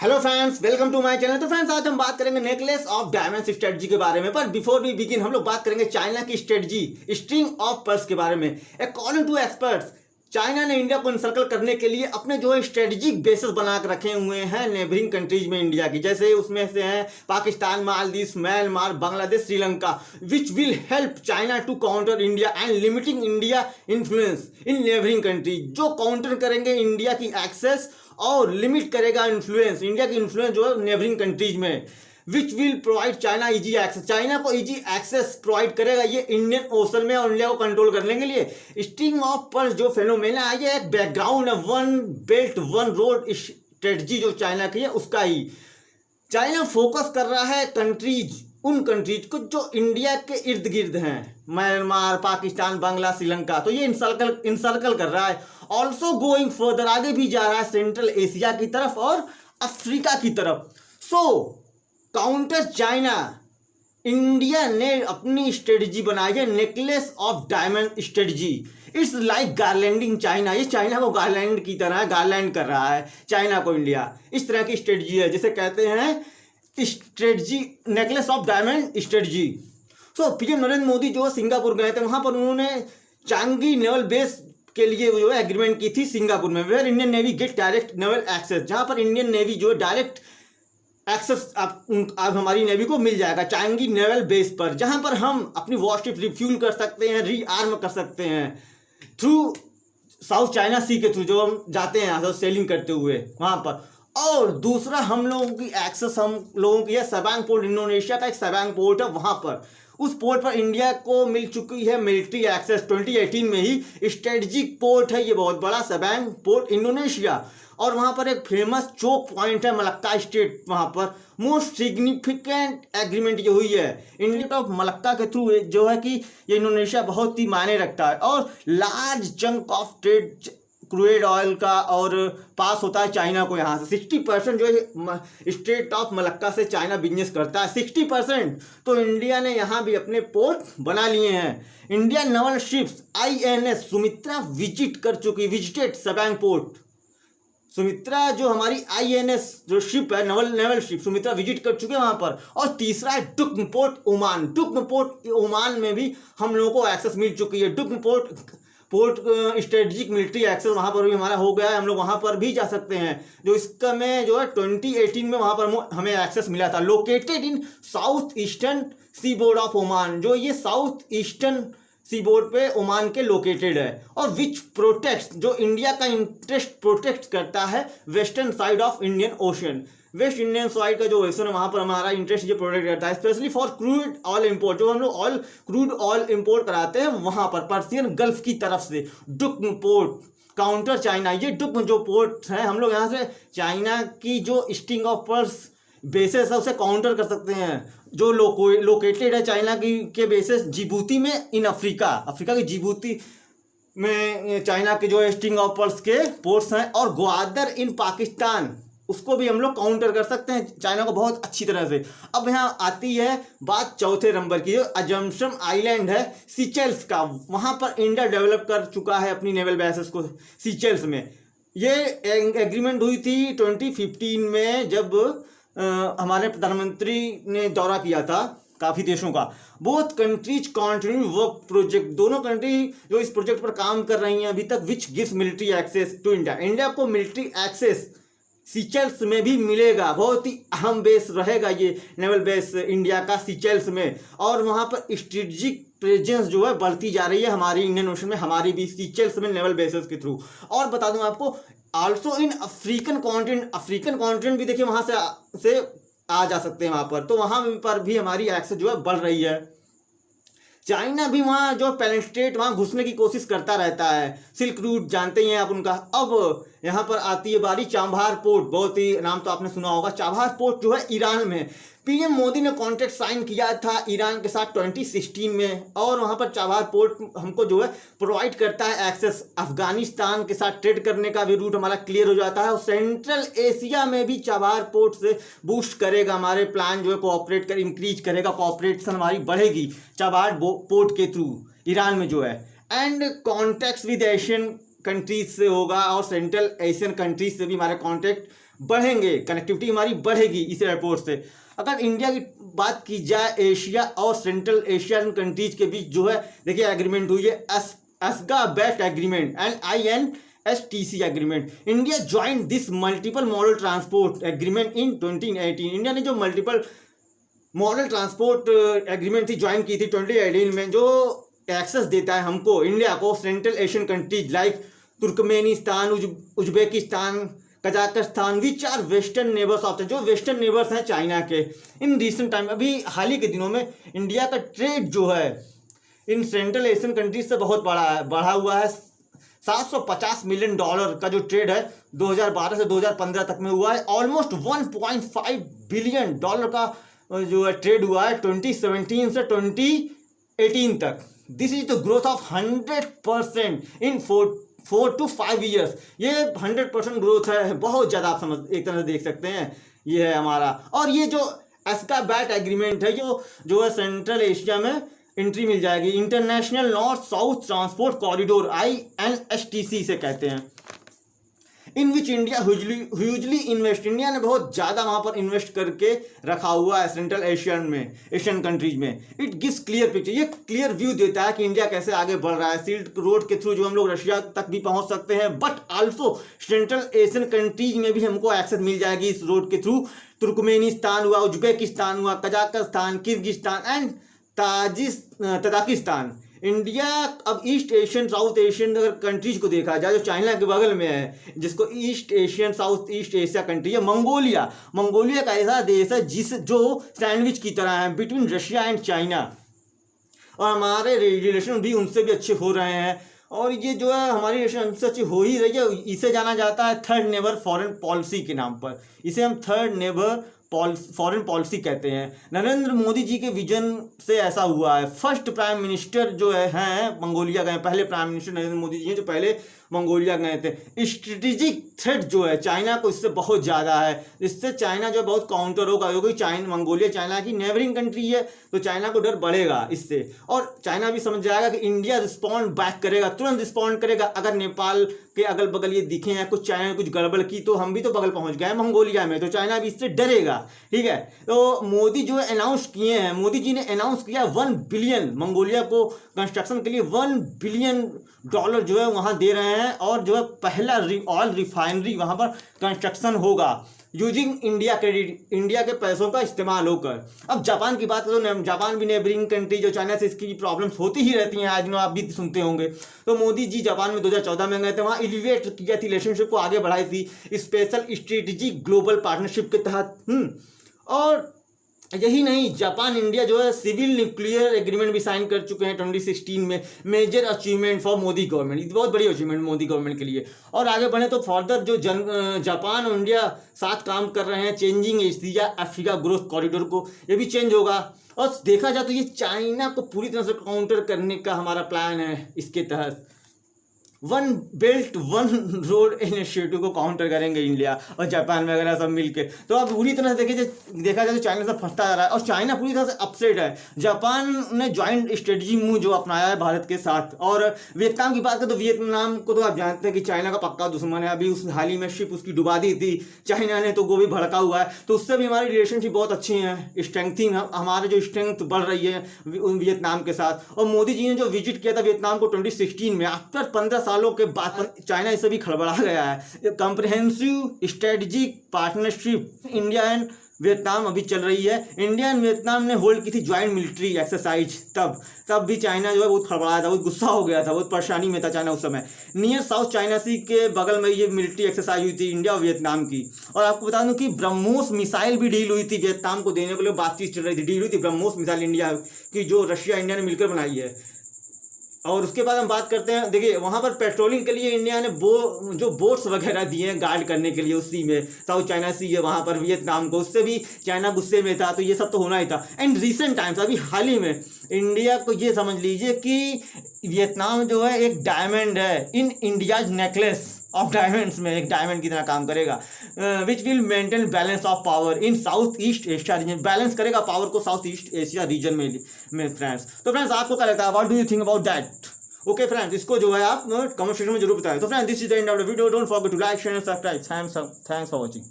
Hello friends, welcome to my channel. तो friends, आज हम बात करेंगे नेकलेस ऑफ डायमंड्स स्ट्रेटजी के बारे में। पर बिफोर वी बिगिन हम लोग बात करेंगे चाइना की स्ट्रेटजी स्ट्रिंग ऑफ पर्ल्स के बारे में। अकॉर्डिंग टू एक्सपर्ट्स, चाइना ने इंडिया को इनसर्कल करने के लिए अपने जो है स्ट्रेटेजिक बेसिस बना के रखे हुए हैं नेबरिंग कंट्रीज में इंडिया की, जैसे उसमें से हैं Pakistan, Maldives, Myanmar, Bangladesh, Sri Lanka, which will help China to counter India and limiting India influence in neighbouring countries. जो काउंटर करेंगे इंडिया की एक्सेस और लिमिट करेगा इन्फ्लुएंस, इंडिया की इन्फ्लुएंस जो है नेबरिंग कंट्रीज में, which will provide China easy access. China को इजी एक्सेस प्रोवाइड करेगा ये इंडियन ओशन में और इंडिया को कंट्रोल करने के लिए। स्ट्रिंग ऑफ पर्ल्स जो फेनोमेना है ये एक बैकग्राउंड है, one belt one road strategy जो चाइना की है उसका ही। चाइना फोकस कर रहा है उन कंट्रीज को जो इंडिया के इर्द गिर्द हैं, म्यांमार, पाकिस्तान, बांग्ला, श्रीलंका, तो ये इंसर्कल कर रहा है। ऑल्सो गोइंग फर्दर, आगे भी जा रहा है सेंट्रल एशिया की तरफ और अफ्रीका की तरफ। सो काउंटर चाइना, इंडिया ने अपनी स्ट्रेटजी बनाई है necklace of diamond strategy. It's like garlanding China, ये चाइना को गार्लैंड की तरह गार्लैंड कर रहा है चाइना को इंडिया। इस तरह की स्ट्रेटजी है जिसे कहते हैं strategy necklace of diamond strategy. So PM Narendra Modi जो सिंगापुर गए थे, वहां पर उन्होंने चांगी नेवल बेस के लिए जो है एग्रीमेंट की थी सिंगापुर में, where Indian navy get direct naval access, जहां पर इंडियन नेवी जो है डायरेक्ट एक्सेस अब हमारी नेवी को मिल जाएगा चांगी नेवल बेस पर, जहां पर हम अपनी वॉरशिप रिफ्यूल कर सकते हैं, रीआर्म कर सकते हैं थ्रू साउथ चाइना सी के थ्रू, जो हम जाते हैं यहाँ से सेलिंग करते हुए वहां पर। और दूसरा हम लोगों की एक्सेस, हम लोगों की है सबांग पोर्ट, इंडोनेशिया का एक सबांग पोर्ट है, वहां पर उस पोर्ट पर इंडिया को मिल चुकी है मिलिट्री एक्सेस 2018 में ही। स्ट्रेटजिक पोर्ट है ये बहुत बड़ा, सबांग पोर्ट, इंडोनेशिया। और वहां पर एक फेमस चोक पॉइंट है मलक्का स्टेट, वहां पर मोस्ट सिग्निफिकेंट एग्रीमेंट ये हुई है इंडिया ऑफ मलक्का के थ्रू, जो है कि ये इंडोनेशिया बहुत ही मायने रखता है। और large chunk of trade crude oil का और पास होता है चाइना को यहाँ से। 60% जो है स्टेट ऑफ मलक्का से चाइना बिजनेस करता है, 60%। तो इंडिया ने यहाँ भी अपने पोर्ट बना लिए हैं। Indian naval ships INS Sumitra visited Sabang port. Sumitra जो हमारी INS जो शिप है, नेवल शिप, सुमित्रा विजिट कर चुके हैं वहां पर। और तीसरा है डुक्म पोर्ट ओमान। डुक्म पोर्ट ओमान में भी हम लोगों को एक्सेस मिल चुकी है। डुक्म पोर्ट स्ट्रेटजिक मिलिट्री एक्सेस वहाँ पर भी हमारा हो गया है, हम लोग वहाँ पर भी जा सकते हैं। जो इसका में जो है 2018 में वहाँ पर हमें एक्सेस मिला था। Located in south eastern seaboard of Oman, जो ये साउथ ईस्टर्न सी बोर्ड पे ओमान के लोकेटेड है। और विच प्रोटेक्ट, जो इंडिया का इंटरेस्ट प्रोटेक्ट करता है western side of Indian ocean. West Indian side का जो ओशन है वहां पर हमारा इंटरेस्ट ये प्रोटेक्ट करता है, specially for crude oil import. जो हम लोग क्रूड ऑयल इंपोर्ट कराते हैं वहां पर पर्सियन गल्फ की तरफ से। डुक्म पोर्ट काउंटर चाइना, ये डुक्म जो पोर्ट है हम लोग यहाँ से चाइना की जो स्ट्रिंग ऑफ पर्ल्स बेसिस है उसे काउंटर कर सकते हैं, जो लोकेटेड है चाइना की के बेसिस जिबूती में इन अफ्रीका की जिबूती में चाइना के जो स्ट्रिंग ऑफ पर्ल्स के पोर्ट्स हैं। और ग्वादर इन पाकिस्तान, उसको भी हम लोग काउंटर कर सकते हैं चाइना को बहुत अच्छी तरह से। अब यहाँ आती है बात चौथे नंबर की, जो अजम्पशन आइलैंड है सीचेल्स का, वहाँ पर इंडिया डेवलप कर चुका है अपनी नेवल बेसिस को सीचेल्स में। ये एग्रीमेंट हुई थी 2015 में, जब हमारे प्रधानमंत्री ने दौरा किया था काफ़ी देशों का। Both countries continue work project, दोनों कंट्री जो इस प्रोजेक्ट पर काम कर रही हैं अभी तक, which gives military access to India. India को मिलिट्री एक्सेस सीचेल्स में भी मिलेगा, बहुत ही अहम बेस रहेगा ये नेवल बेस इंडिया का सीचेल्स में। और वहाँ पर स्ट्रेटजिक प्रेजेंस जो है बढ़ती जा रही है हमारी इंडियन ओशन में, हमारी भी सीचेल्स में नेवल बेसेस के थ्रू। और बता दूं आपको, आल्सो इन अफ्रीकन कॉन्टिनेंट भी देखिए वहाँ से आ जा सकते हैं वहाँ पर, तो वहाँ पर भी हमारी एक्सेस जो है बढ़ रही है। चाइना भी वहाँ जो पेनिट्रेट वहाँ घुसने की कोशिश करता रहता है, सिल्क रूट जानते ही हैं आप उनका। अब यहाँ पर आती है बारी चाबहार पोर्ट, बहुत ही नाम तो आपने सुना होगा। चाबहार पोर्ट जो है ईरान में, पीएम मोदी ने कॉन्ट्रैक्ट साइन किया था ईरान के साथ 2016 में। और वहाँ पर चाबहार पोर्ट हमको जो है प्रोवाइड करता है एक्सेस, अफगानिस्तान के साथ ट्रेड करने का भी रूट हमारा क्लियर हो जाता है। और सेंट्रल एशिया में भी चाबहार पोर्ट से बूस्ट करेगा हमारे प्लान जो है, कोऑपरेट कर इंक्रीज करेगा, कोऑपरेशन हमारी बढ़ेगी चाबहार पोर्ट के थ्रू ईरान में जो है। And contacts with Asian countries से होगा और सेंट्रल एशियन कंट्रीज से भी हमारे कॉन्टैक्ट बढ़ेंगे, कनेक्टिविटी हमारी बढ़ेगी इस एयरपोर्ट से। अगर इंडिया की बात की जाए, एशिया और सेंट्रल एशियन कंट्रीज के बीच जो है देखिए एग्रीमेंट हुई है, Ashgabat agreement and INSTC agreement. India join this multiple model transport agreement in 2018। India ने जो मल्टीपल मॉडल ट्रांसपोर्ट एग्रीमेंट थी ज्वाइन की थी 2018 में, जो एक्सेस देता है हमको, इंडिया को, central Asian countries like Turkmenistan, Uzbekistan, Kazakhstan, which are western neighbours of, जो वेस्टर्न नेबर्स हैं चाइना के। इन रिसेंट टाइम, अभी हाल ही के दिनों में इंडिया का ट्रेड जो है इन सेंट्रल एशियन कंट्रीज से बहुत बढ़ा हुआ है। $750 मिलियन का जो ट्रेड है 2012 से 2015 तक में हुआ है। ऑलमोस्ट $1.5 बिलियन का जो है ट्रेड हुआ है 2017 से 2018 तक। This is the growth of 100% in 4 to 5 years. ये 100% ग्रोथ है, बहुत ज़्यादा, आप समझ एक तरह से देख सकते हैं, ये है हमारा। और ये जो एस्का बैट एग्रीमेंट है जो है सेंट्रल एशिया में एंट्री मिल जाएगी, international north south transport corridor INSTC से कहते हैं, in which India hugely invest. India ने बहुत ज़्यादा वहाँ पर इन्वेस्ट करके रखा हुआ है सेंट्रल एशियन कंट्रीज में। इट गिव्स क्लियर पिक्चर, ये क्लियर व्यू देता है कि इंडिया कैसे आगे बढ़ रहा है। सिल्क रोड के थ्रू जो हम लोग रशिया तक भी पहुँच सकते हैं, but also central Asian countries में भी हमको एक्सेस मिल जाएगी इस रोड के थ्रू। तुर्कमेनिस्तान हुआ, उज्बेकिस्तान हुआ, Kazakhstan, Kyrgyzstan and Tajikistan. India अब ईस्ट एशियन साउथ एशियन अगर कंट्रीज को देखा जाए, जो चाइना के बगल में है, जिसको east Asian south east Asia country है, मंगोलिया का ऐसा देश है जो सैंडविच की तरह है बिटवीन रशिया एंड चाइना, और हमारे रिलेशन भी उनसे भी अच्छे हो रहे हैं। और ये जो है हमारी रिलेशन उनसे अच्छी हो ही रही है। इसे जाना जाता है थर्ड नेबर फॉरेन पॉलिसी के नाम पर, इसे हम थर्ड नेबर फॉरेन पॉलिसी कहते हैं। नरेंद्र मोदी जी के विजन से ऐसा हुआ है। फर्स्ट प्राइम मिनिस्टर जो है मंगोलिया गए, पहले प्राइम मिनिस्टर नरेंद्र मोदी जी हैं जो पहले मंगोलिया गए थे। स्ट्रेटेजिक थ्रेट जो है चाइना को इससे बहुत ज़्यादा है, इससे चाइना जो बहुत काउंटर होगा, क्योंकि मंगोलिया चाइना की नेबरिंग कंट्री है, तो चाइना को डर बढ़ेगा इससे। और चाइना भी समझ जाएगा कि इंडिया रिस्पॉन्ड बैक करेगा, तुरंत रिस्पॉन्ड करेगा। अगर नेपाल के अगल बगल ये दिखे हैं कुछ, चाइना ने कुछ गड़बड़ की, तो हम भी तो बगल पहुंच गए मंगोलिया में, तो चाइना भी इससे डरेगा। ठीक है, तो मोदी जो अनाउंस किए हैं, मोदी जी ने अनाउंस किया 1 बिलियन मंगोलिया को कंस्ट्रक्शन के लिए $1 बिलियन जो है वहाँ दे रहे हैं, और जो है पहला ऑयल रिफाइनरी वहाँ पर कंस्ट्रक्शन होगा यूजिंग इंडिया क्रेडिट, इंडिया के पैसों का इस्तेमाल होकर। अब जापान की बात करो, जापान भी नेबरिंग कंट्री जो चाइना से, इसकी प्रॉब्लम्स होती ही रहती हैं, आज में आप भी सुनते होंगे। तो मोदी जी जापान में 2014 में गए थे, वहाँ एलिवेट किया थी, रिलेशनशिप को आगे बढ़ाई थी स्पेशल स्ट्रेटेजिक ग्लोबल पार्टनरशिप के तहत। और यही नहीं, जापान इंडिया जो है सिविल न्यूक्लियर एग्रीमेंट भी साइन कर चुके हैं 2016 में। Major achievement for Modi government, ये बहुत बड़ी अचीवमेंट मोदी गवर्नमेंट के लिए। और आगे बढ़े तो फर्दर जो जापान और इंडिया साथ काम कर रहे हैं changing Asia Africa growth corridor को, ये भी चेंज होगा। और देखा जाए तो ये चाइना को पूरी तरह से काउंटर करने का हमारा प्लान है। इसके तहत 1 बेल्ट 1 रोड इनिशिएटिव को काउंटर करेंगे इंडिया और जापान वगैरह सब मिलके। तो अब पूरी तरह से देखा जाए तो चाइना से फंसता जा रहा है, और चाइना पूरी तरह से अपसेट है। जापान ने ज्वाइंट स्ट्रेटजी मूव जो अपनाया है भारत के साथ। और वियतनाम की बात करें तो वियतनाम को तो आप जानते हैं कि चाइना का पक्का दुश्मन है। अभी उस हाल ही में शिप उसकी डुबा दी थी चाइना ने, तो वो भी भड़का हुआ है। तो उससे भी हमारी रिलेशनशिप बहुत अच्छी है, स्ट्रेंथिंग, हमारे जो स्ट्रेंथ बढ़ रही है वियतनाम के साथ। और मोदी जी ने जो विजिट किया था वियतनाम को 2016 में, आफ्टर 15 सालों के बाद चाइना इससे भी खड़बड़ा गया है। Comprehensive strategic partnership India and Vietnam अभी चल रही है। इंडिया एंड वियतनाम ने होल्ड की थी ज्वाइंट मिलिट्री एक्सरसाइज, तब भी चाइना जो है बहुत खड़बड़ाया था, बहुत गुस्सा हो गया था, बहुत परेशानी में था चाइना उस समय। नियर साउथ चाइना सी के बगल में ये मिलिट्री एक्सरसाइज हुई थी इंडिया और वियतनाम की। और आपको बता दूं कि ब्रह्मोस मिसाइल भी डील हुई थी, वियतनाम को देने के लिए बातचीत चल रही थी, डील हुई थी ब्रह्मोस मिसाइल इंडिया की, जो रशिया इंडिया ने मिलकर बनाई है। और उसके बाद हम बात करते हैं, देखिए वहाँ पर पेट्रोलिंग के लिए इंडिया ने जो बोट्स वगैरह दिए हैं गार्ड करने के लिए उसी में, साउथ चाइना सी है वहाँ पर वियतनाम को, उससे भी चाइना गुस्से में था। तो ये सब तो होना ही था। एंड रिसेंट टाइम्स अभी हाल ही में इंडिया को ये समझ लीजिए कि वियतनाम जो है एक डायमंड है in India's necklace of diamonds में, एक डायमंड की तरह काम करेगा, which will maintain balance of power in south east Asia region, balance करेगा पावर को साउथ ईस्ट एशिया रीजन में फ्रेंड्स। तो फ्रेंड्स आपको क्या लगता है, what do you think about that? Okay friends, इसको जो है आप कमेंट सेक्शन में जरूर बताएं। तो friends this is the end of the video, don't forget to like share and subscribe. Thanks for watching.